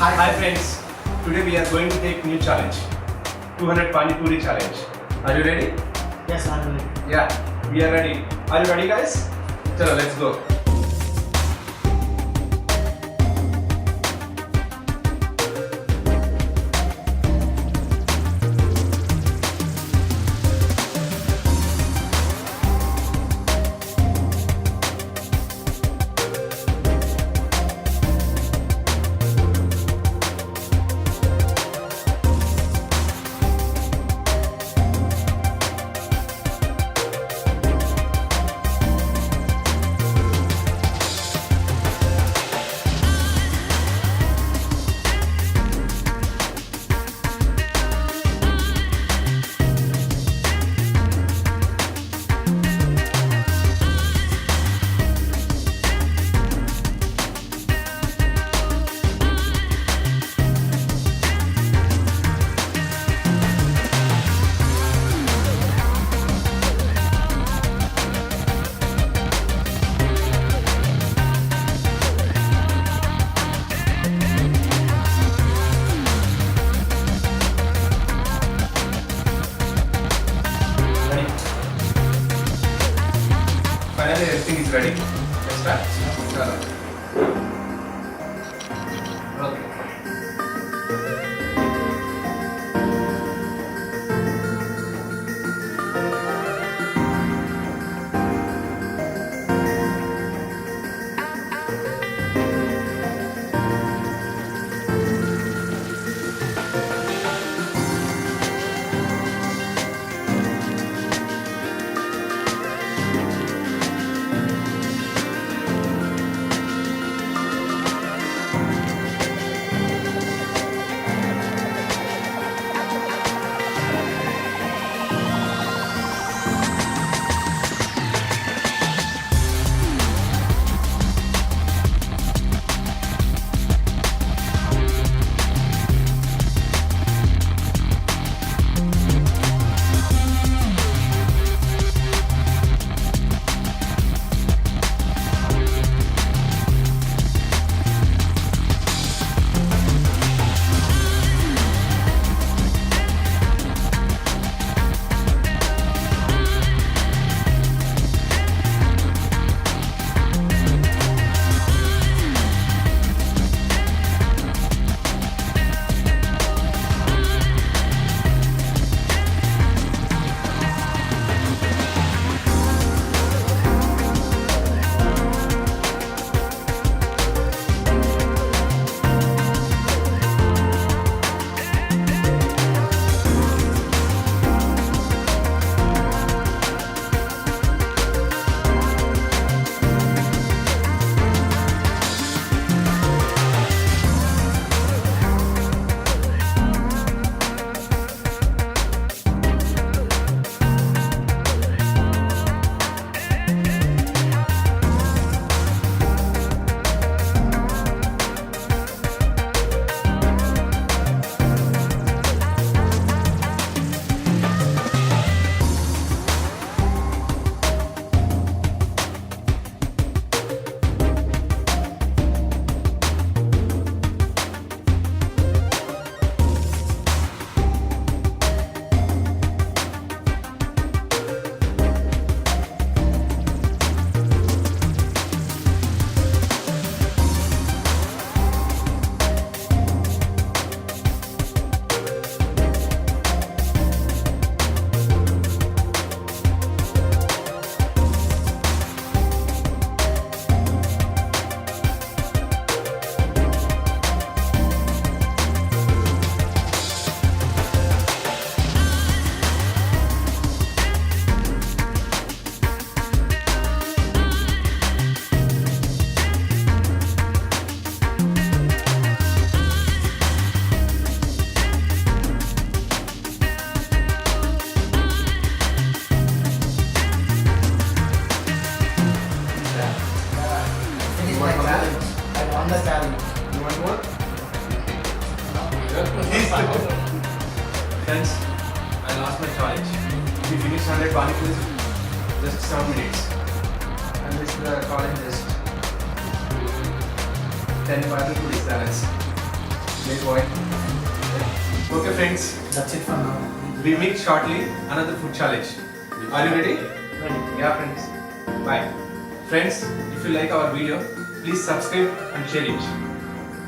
Hi friends, today we are going to take new challenge, 200 Pani Puri challenge. Are you ready? Yes, I'm ready. Yeah, we are ready. Are you ready guys? Chalo, let's go. Finally, everything is ready. Let's start. Chalo. Okay. The challenge. You want more? Friends, I lost my challenge. We finished 100 Pani Puris in just 7 minutes. And this challenge is 10 Pani Puris balance. Playboy. Okay, friends. That's it for now. We meet shortly another food challenge. Are you ready? Ready. Yeah, friends. Bye. Friends, if you like our video, please subscribe and share it.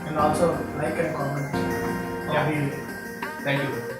And also like and comment. Yeah. Our video. Thank you.